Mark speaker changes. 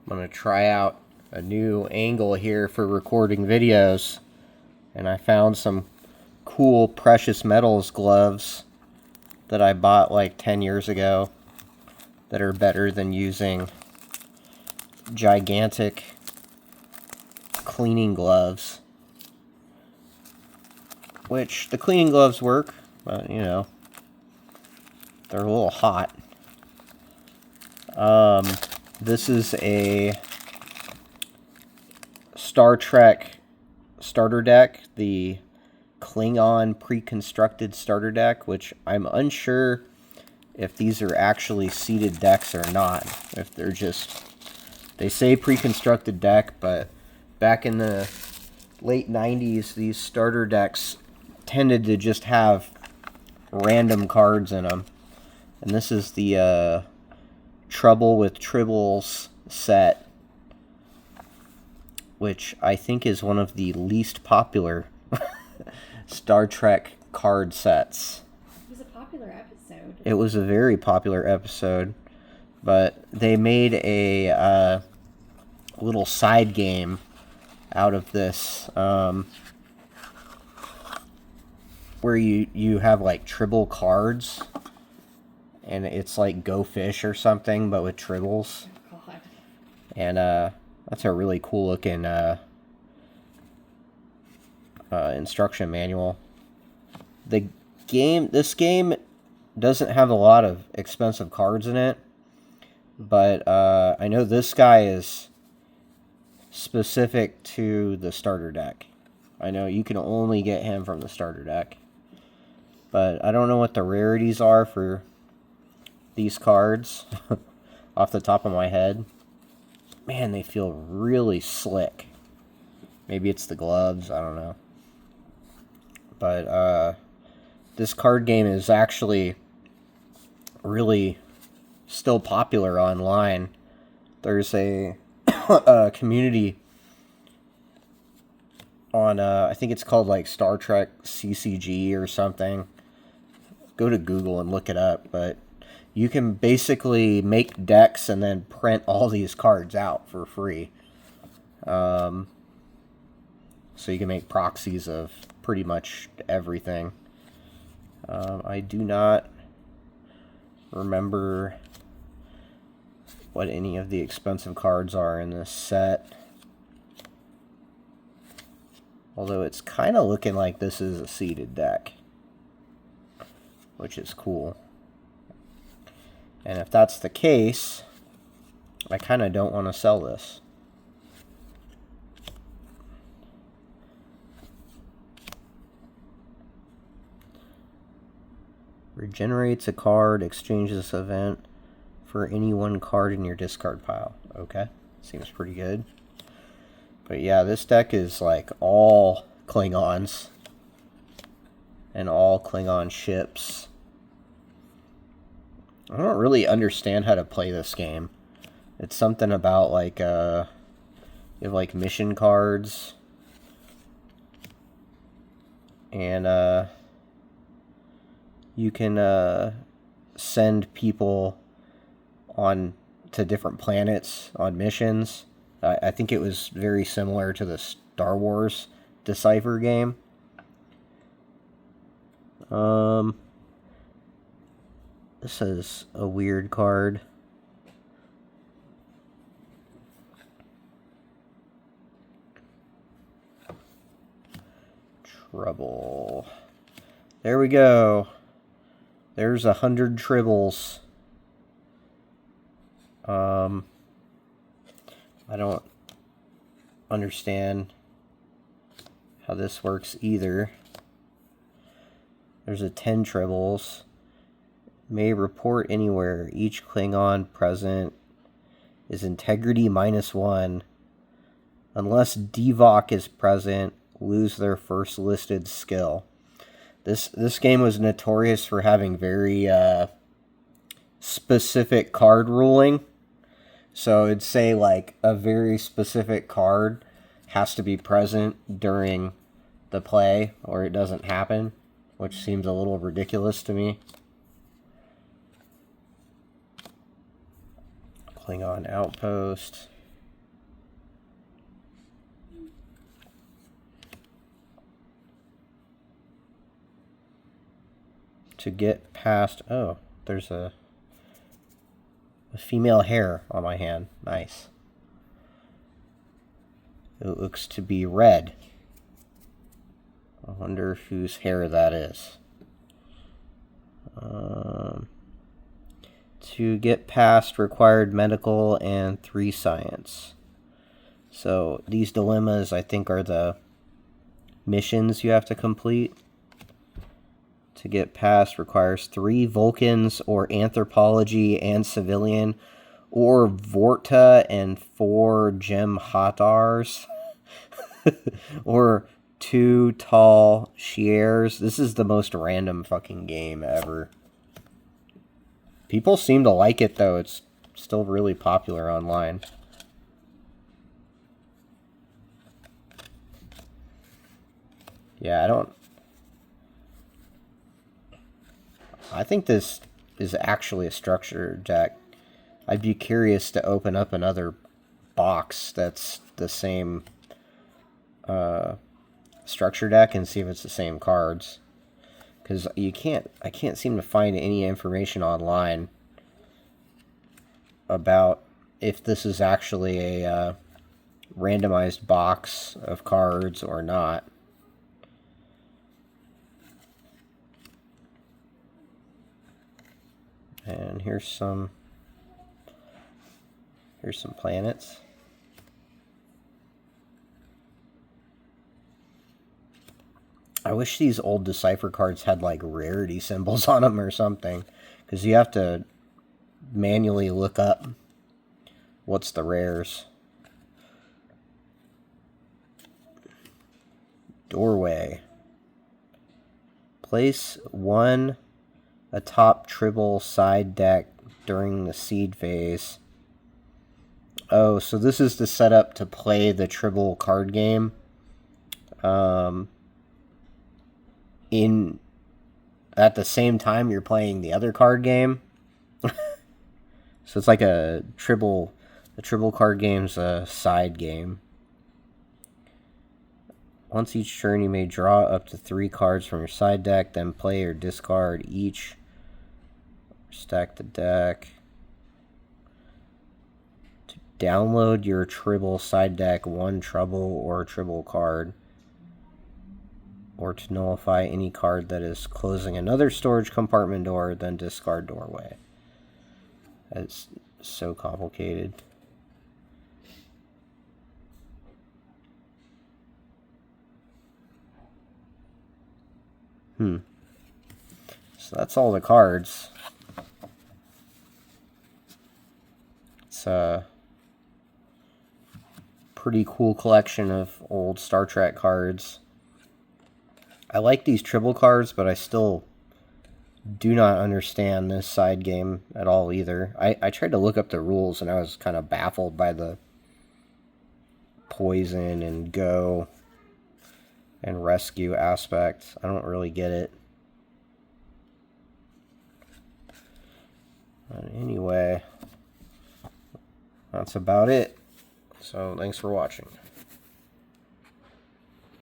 Speaker 1: I'm going to try out a new angle here for recording videos, and I found some cool precious metals gloves that I bought like 10 years ago that are better than using gigantic cleaning gloves, which the cleaning gloves work, but you know, they're a little hot. This is a Star Trek starter deck, the Klingon pre-constructed starter deck, which I'm unsure if these are actually seeded decks or not. If they're just, they say pre-constructed deck, but back in the late 90s, these starter decks tended to just have random cards in them. And this is the Trouble with Tribbles set, which I think is one of the least popular Star Trek card sets.
Speaker 2: It was a popular episode.
Speaker 1: It was a very popular episode, but they made a little side game out of this, where you have like Tribble cards, and it's like Go Fish or something, but with Tribbles.
Speaker 2: Oh, God.
Speaker 1: And that's a really cool looking instruction manual. This game doesn't have a lot of expensive cards in it, but I know this guy is specific to the starter deck. I know you can only get him from the starter deck, but I don't know what the rarities are for these cards off the top of my head. Man, they feel really slick. Maybe it's the gloves, I don't know. But this card game is actually really still popular online. There's a community on, I think it's called like Star Trek CCG or something. Go to Google and look it up, but you can basically make decks and then print all these cards out for free. So you can make proxies of pretty much everything. I do not remember what any of the expensive cards are in this set. Although it's kind of looking like this is a seeded deck, which is cool. And if that's the case, I kind of don't want to sell this. Regenerates a card, exchanges this event for any one card in your discard pile. Okay, seems pretty good. But yeah, this deck is like all Klingons and all Klingon ships. I don't really understand how to play this game. It's something about like you have like mission cards, and you can send people on to different planets on missions. I think it was very similar to the Star Wars Decipher game. This is a weird card. Trouble. There we go. There's 100 Tribbles. I don't understand how this works either. There's a 10 Tribbles. May report anywhere. Each Klingon present is integrity -1. Unless Devok is present, lose their first listed skill. This game was notorious for having very specific card ruling. So it'd say like a very specific card has to be present during the play or it doesn't happen, which seems a little ridiculous to me. Klingon Outpost. to get past... Oh, there's a female hair on my hand. Nice. It looks to be red. I wonder whose hair that is. To get past required medical and 3 science. So these dilemmas, I think, are the missions you have to complete. To get past requires 3 Vulcans or anthropology and civilian, or Vorta and 4 Jem'Hatars, or 2 tall Shi'ars. This is the most random fucking game ever. People seem to like it, though. It's still really popular online. Yeah, I think this is actually a structure deck. I'd be curious to open up another box that's the same structure deck and see if it's the same cards. Because I can't seem to find any information online about if this is actually a randomized box of cards or not. And here's some planets. I wish these old Decipher cards had like rarity symbols on them or something, because you have to manually look up what's the rares. Doorway. Place 1 atop Tribble side deck during the seed phase. Oh, so this is the setup to play the Tribble card game. At the same time you're playing the other card game. So it's like the Tribble card game's a side game. Once each turn you may draw up to 3 cards from your side deck, then play or discard each. Stack the deck. To download your Tribble side deck, 1 Trouble or Tribble card. Or to nullify any card that is closing another storage compartment door, then discard doorway. That's so complicated. So that's all the cards. It's a pretty cool collection of old Star Trek cards. I like these Tribble cards, but I still do not understand this side game at all either. I tried to look up the rules, and I was kind of baffled by the poison and go and rescue aspect. I don't really get it. But anyway, that's about it. So thanks for watching.